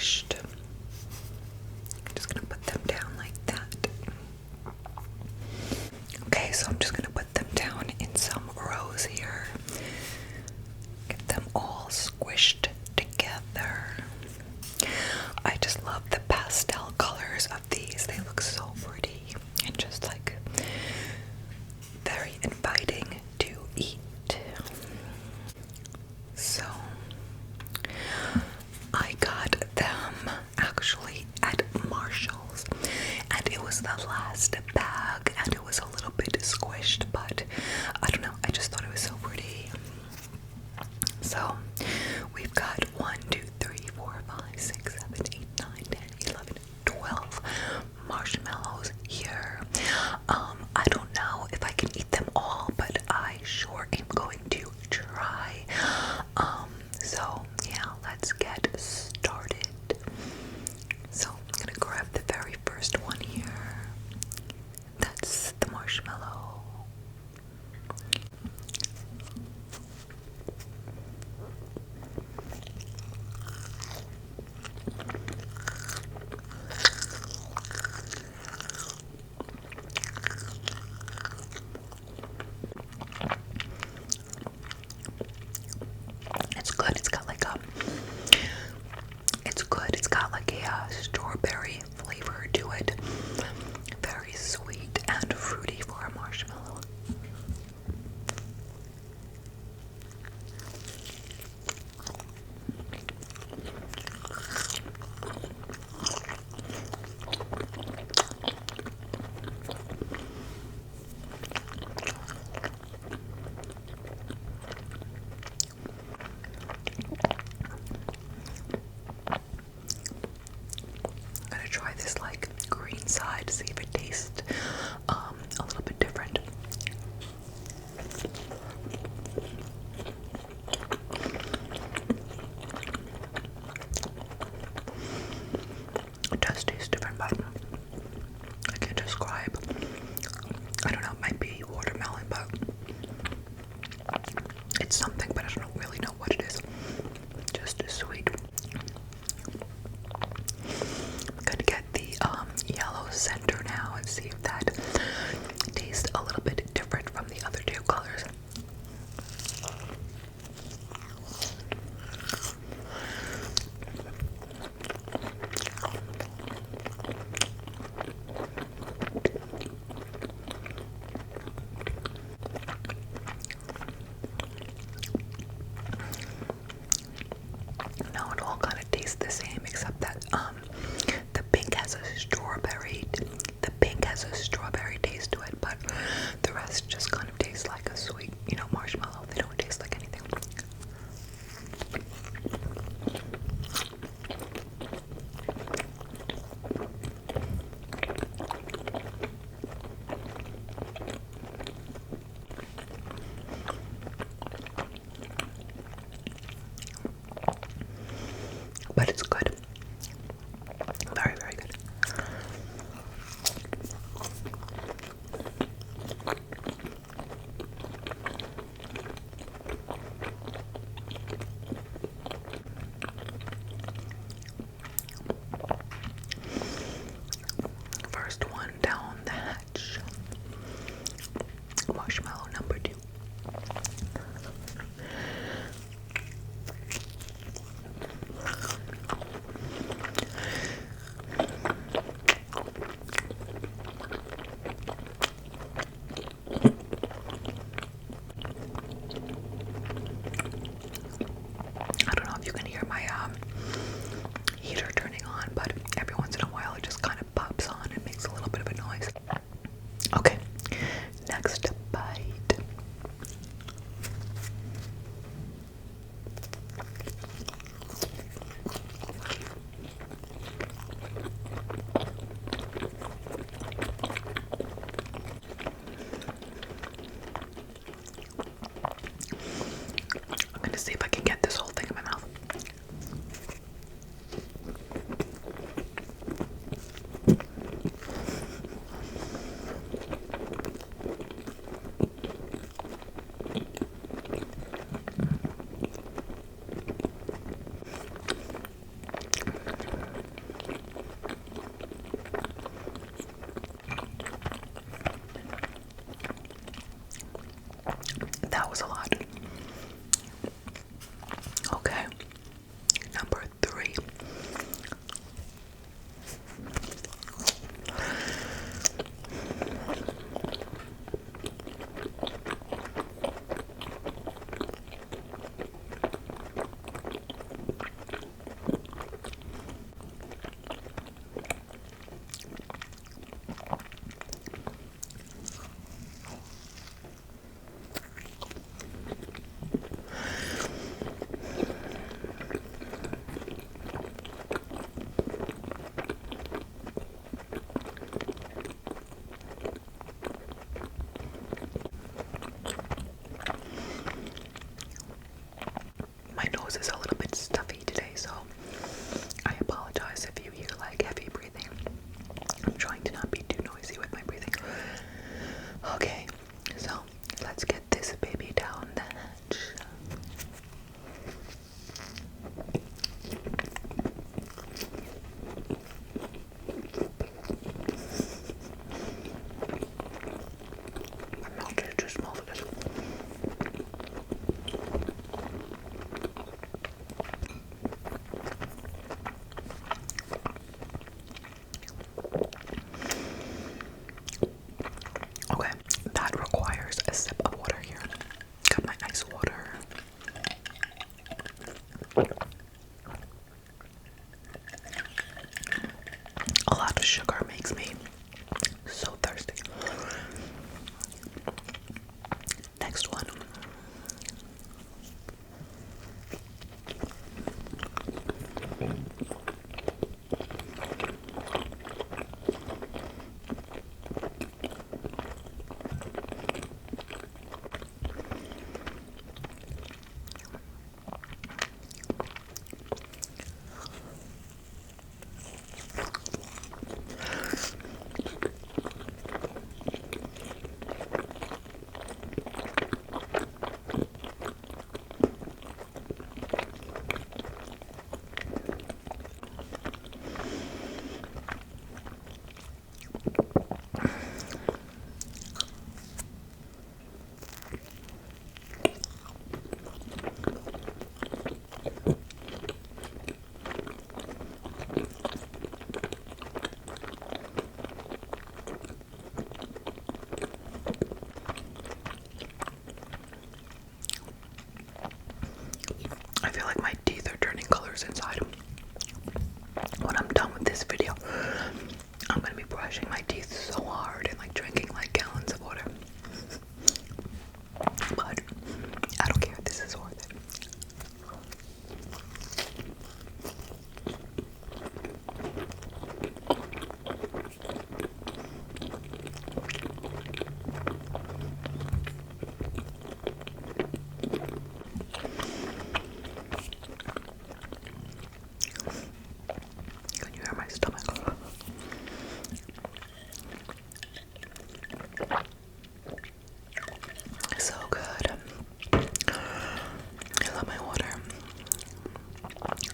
squished. I'm just gonna put them down like that. Okay, so I'm just gonna put them down in some rows here. Get them all squished together. I just love the pastel colors of these. They look so pretty and just like very inviting to eat. So I got them actually at Marshall's, and it was the last bag, and it was a little bit squished, but I don't know, I just thought it was so pretty. So we've got 1, 2, 3, 4, 5, 6, 7, 8, 9, 10, 11, 12 marshmallows here. I don't know if I can eat them all, but I sure am going to try. So yeah, let's get started. So I'm gonna grab the very first one here. That's the marshmallow. It's good. It's got like a. It's good. It's got like a strawberry flavor to it. Very sweet and fruity for a marshmallow. I'm gonna try this like green side, see if it tastes a little bit different. It does taste different, but I can't describe. I don't know, it might be watermelon, but it's something, but I don't really know what it is. Just sweet. I'm gonna get the yellow center now and see if that tastes a little bit different from the other two colors. No, it all kind of tastes the same, except that the pink has a strawberry. The pink has a strawberry taste to it, but the rest just kind of tastes like a sweet, marshmallow. They don't taste like anything. But it's good. was a lot. Okay, number 3. My nose is a little bit stuffy today, so I apologize if you hear like heavy breathing. I'm trying to not be too noisy with my breathing. Okay, so let's get this baby down the hatch. My mouth is too small for this. Okay, that requires a sip of water here. Got my ice water. A lot of sugar makes me so thirsty. Next one. I feel like my teeth are turning colors inside. When I'm done with this video, I'm gonna be brushing my teeth so hard and like drinking like gallons of water. But I don't care, this is worth it. Can you hear my stomach? So good. I love my water.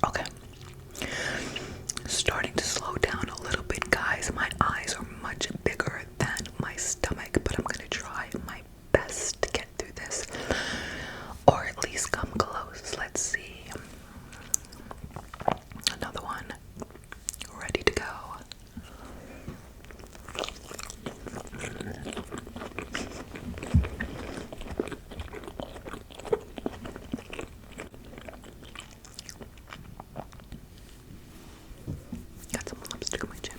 Okay. Starting to slow down a little bit, guys. My eyes are much bigger than my stomach, but I'm gonna try my best to get through this. Or at least come close. Let's see. Another one. Ready to go. Got some lipstick on my chin.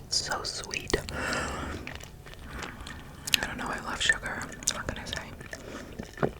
So sweet. I don't know, I love sugar. I'm not gonna say.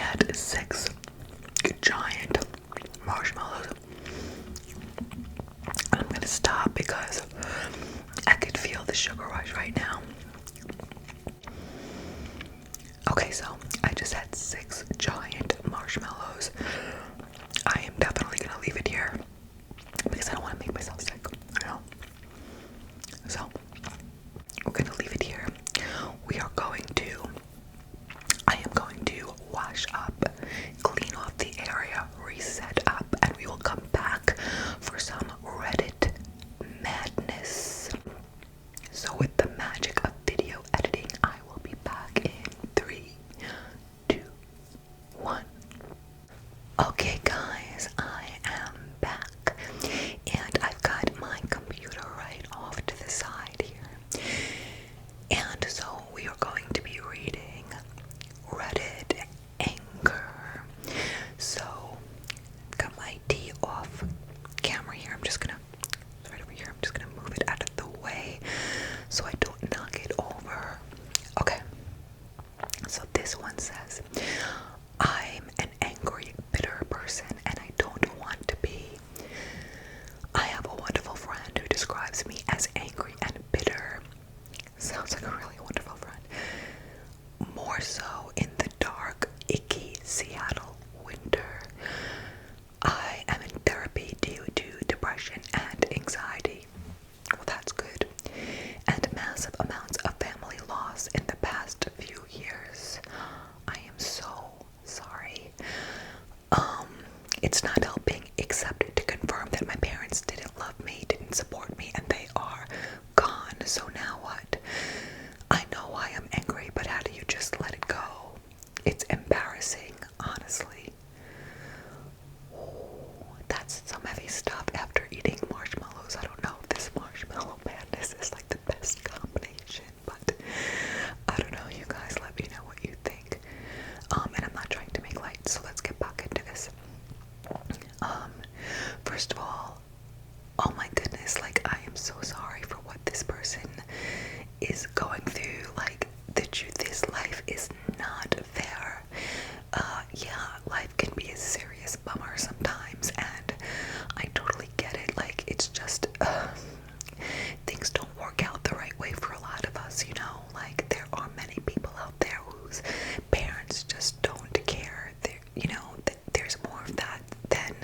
had 6 giant marshmallows. I'm gonna stop because I could feel the sugar rush right now. Okay, so I just had 6 giant marshmallows. I am definitely gonna leave it here because I don't want to make myself sick, you know? So, we're gonna leave it here. I am going to wash up, clean off the area, reset up, and we will come back for some Reddit madness. So with the magic of video editing, I will be back in 3, 2, 1. Okay guys, I am back, and I've got my computer right off to the side here. And so we are going to be reading Reddit anger. So, got my tea off camera here. It's right over here. I'm just gonna move it out of the way so I don't knock it over. Okay. So this one says, I'm an angry, bitter person and I don't want to be. I have a wonderful friend who describes me as angry and bitter. Sounds like a really wonderful friend. More so in the dark, icky Seattle winter. I am in therapy due to depression and anxiety. Well, that's good. And massive amounts of family loss in the past few years. I am so sorry. It's not helping except to confirm that my parents didn't love me, didn't support me, and they are gone. So now what? I know I am angry, but how do you just let it go? It's embarrassing, honestly. Oh, that's some heavy stuff after eating marshmallows. I don't know if this marshmallow madness is like the best combination, but I don't know. You guys let me know what you think. And I'm not trying to make light, so let's get back into this. First of all, oh my goodness, like I am so sorry for what this person is going through. Like, the truth is, life is not fair. Yeah, life can be a serious bummer sometimes, and I totally get it. Like, it's just, things don't work out the right way for a lot of us, you know? Like, there are many people out there whose parents just don't care. There's more of that than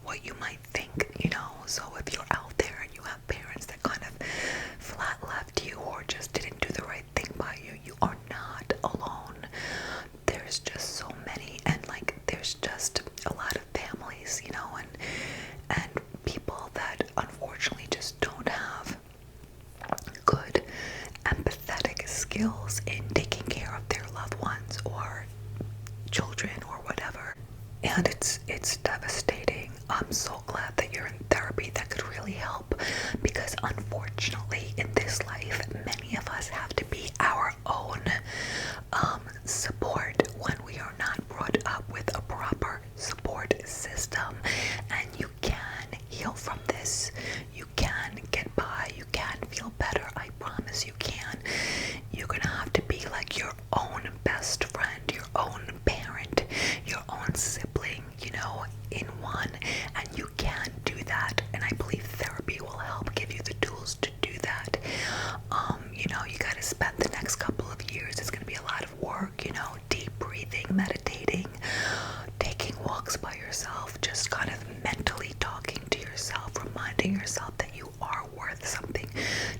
what you might think, you know? So if you're out there and you have parents that kind of flat left you or just didn't do the right thing by you, you are not alone. There's just so many, and like there's just a lot of families, you know, and people that unfortunately just don't have good empathetic skills in taking care of their loved ones or children or whatever. And it's devastating. I'm so glad that you're in therapy. That could really help, because unfortunately in this life many of us have to be our own support when we are not brought up with a proper support system. And you can heal from this. You can get by. You can feel better. I promise you can. You're gonna have to be like your own best friend, your own parent, your own sibling, you know, in one, and you can do that. And I believe therapy will help give you the tools to do that. You know, you gotta spend the next couple of years. It's gonna be a lot of work, you know, deep breathing, meditating, taking walks by yourself, just kind of mentally talking to yourself, reminding yourself that you are worth something.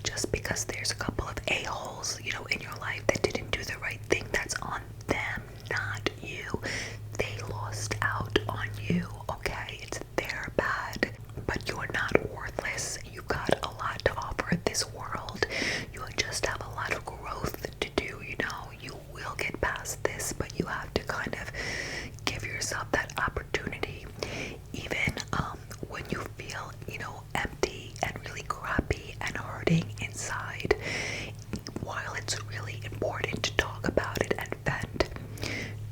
Just because there's a couple of a-holes, you know, in your life that didn't do the right thing, that's on them, not you. They lost out on you, okay? It's their bad. But you're not worthless. You got a lot to offer this world. You just have a lot of growth to do, you know. You will get past this, but you have to kind of give yourself that opportunity. Even when you feel, you know, empty and really crappy and hurting inside, while it's really important to talk about it and vent,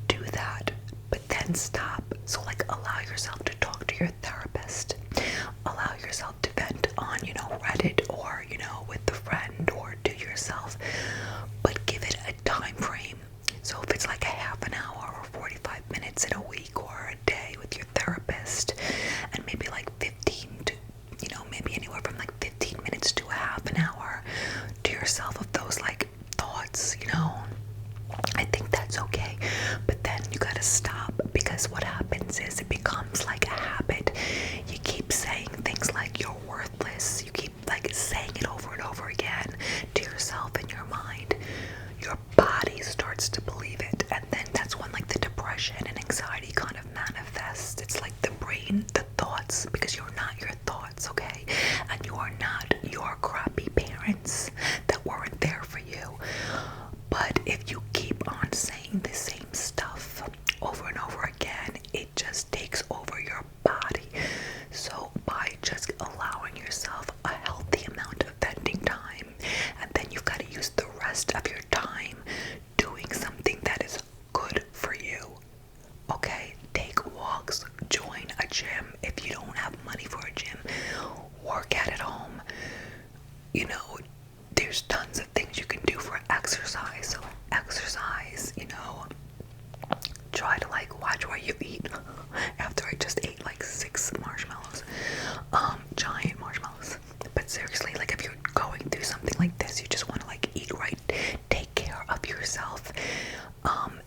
do that, but then stop. So like, allow yourself to talk to your therapist, allow yourself to vent on, you know, Reddit, or, you know, with a friend, or to yourself, but give it a time frame. So if it's like a half an hour or 45 minutes, depression and anxiety kind of manifests. It's like the brain, the thoughts, because you're not your thoughts, okay? And you are not your crappy parents that weren't there for you. But if you keep on saying the same stuff over and over again, it just takes over your body. So by just allowing yourself a healthy amount of venting time, and then you've got to use the rest of your time doing something that is good for you. Okay, take walks, join a gym. If you don't have money for a gym, work out at home. You know, there's tons of things you can do for exercise. So exercise, you know, try to like watch what you eat. After I just ate like 6 marshmallows, giant marshmallows. But seriously, like if you're going through something like this, you just want to like eat right, take care of yourself,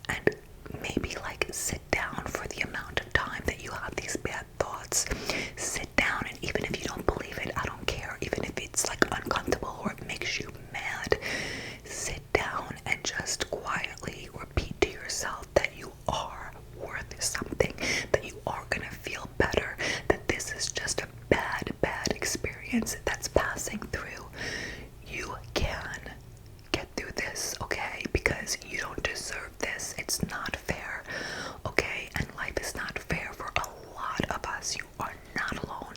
and maybe like sit down for the amount of time that you have these bad thoughts. Sit down, and even if you don't believe it, I don't care. Even if it's like uncomfortable or it makes you mad, sit down and just quietly repeat to yourself that you are worth something, that you are gonna feel better, that this is just a bad experience that's passing through. You can get through this, okay? Because you don't deserve this. It's not fair, okay? And life is not fair for a lot of us. You are not alone,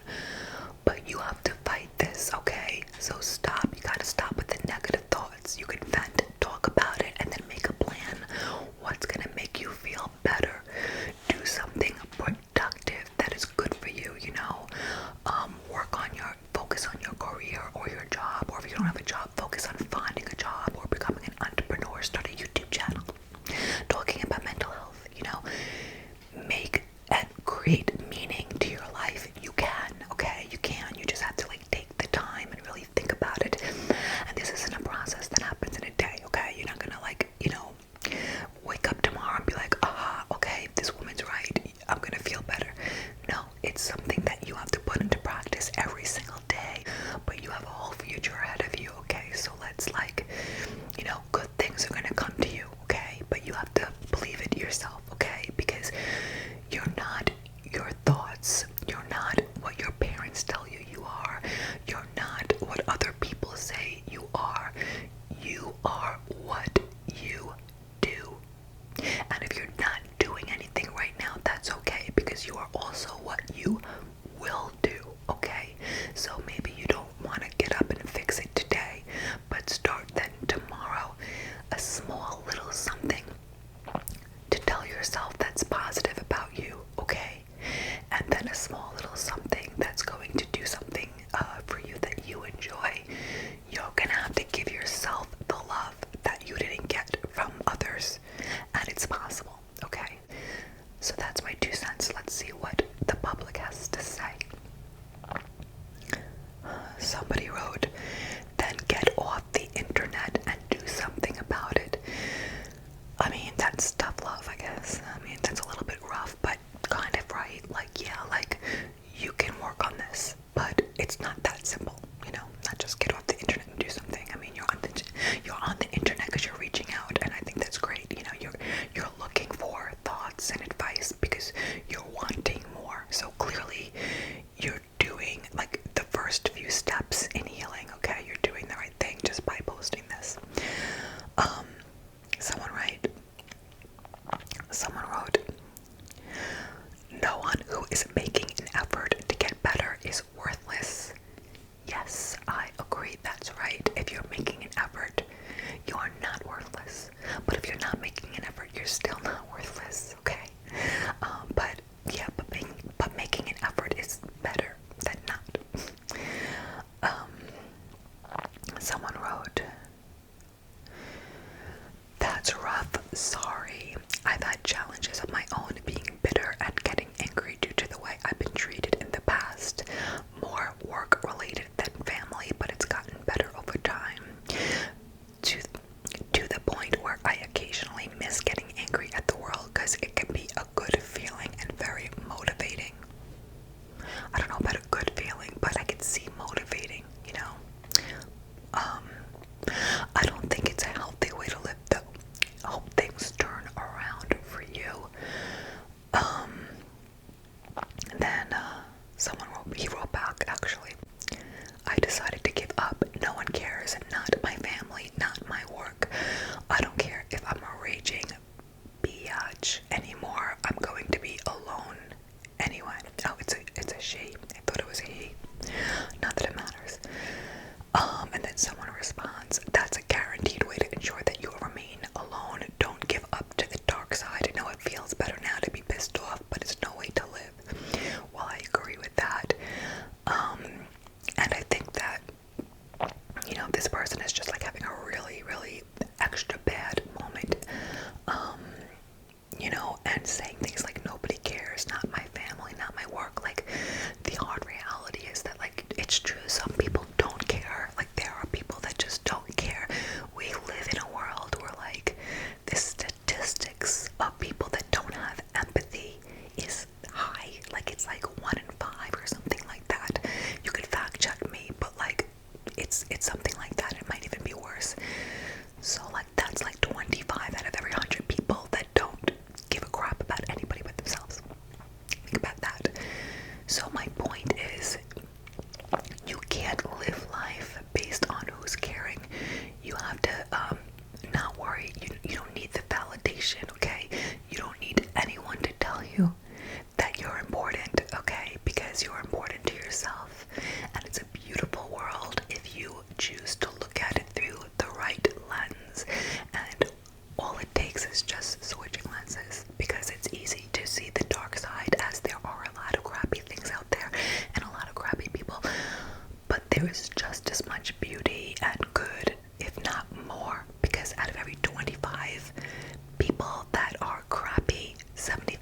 but you have to fight this, okay? So stop. You gotta stop with the negative thoughts. You can vent, talk about it, and then make a plan. What's gonna make you feel better? Do something productive that is good for you, you know? Focus on your career or your job, or if you don't have a job, focus on finding a job or becoming an entrepreneur. Start a YouTube channel talking about mental health, you know? Make and create meaning to your life. You can, okay? You can. You just have to like take the time and really think about it. And this isn't a process that happens in a day, okay? You're not gonna like, you know, wake up tomorrow and be like, okay, this woman's right, I'm gonna feel better. No, it's something that you have to put into practice every single day, but you have a whole future ahead of you, okay? So let's like, you know, good things are gonna come to you, okay? But you have to believe it yourself, okay? Because you're not your thoughts, you're not what your parents tell you you are, you're not what other people say you are what you do. And if you're not doing anything right now, that's okay, because you are also what you will do, okay? So maybe you don't want to get up and fix it today, but start then tomorrow. A small little something to tell yourself that's positive about you, okay? And then a small little something that's going to do something for you that you enjoy. You're gonna have to give yourself the love that you didn't get from others, and it's possible, okay? So that's my 2 cents. Let's see what the public has to say. Somebody wrote, then get off the internet and do something about it. I mean, that's tough love, I guess. I mean, that's a little bit rough, but kind of right. Like, yeah, like, you can work on this, but it's not that simple, you know? Not just get off the internet and do something. I mean, you're on the internet because you're reaching out, and I think that's great. You know, you're looking for thoughts and advice because you're wanting more. So clearly, you're doing like the first few steps in healing, okay? You're doing the right thing just by posting this. Someone wrote, no one who is making an effort to get better is worthless. Yes, I agree, that's right. If you're making an effort, you are not worthless. But if you're not making an effort, you're still not worthless, okay? But making an effort is better than not. Someone wrote, that's rough, sorry. I've had challenges of my own, being bitter and getting angry due to the way I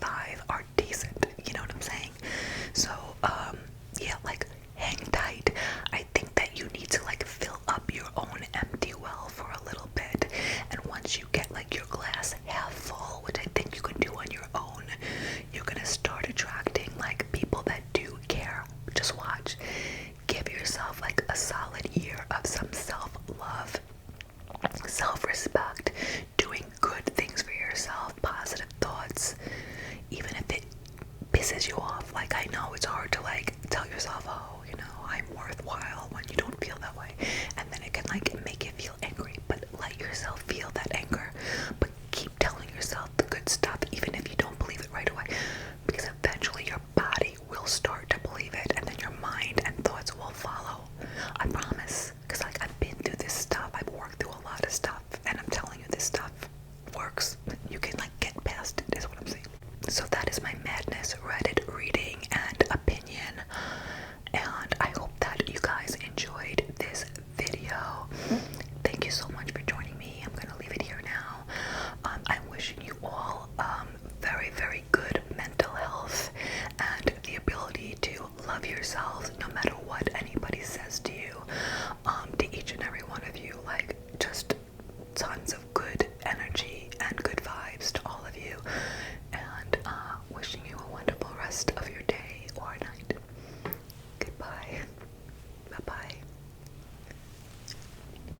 5 are decent, you know what I'm saying? So yeah, like hang tight. I think that you need to like fill up your own empty well for a little bit, and once you get like your glass half full, which I think you can do on your own, you're gonna start attracting like people that do care. Just watch. Give yourself like a solid year of some self-love, self-respect, doing good things for yourself, positive thoughts, even if it pisses you off. Like, I know it's hard to like tell yourself, oh, you know, I'm worthwhile,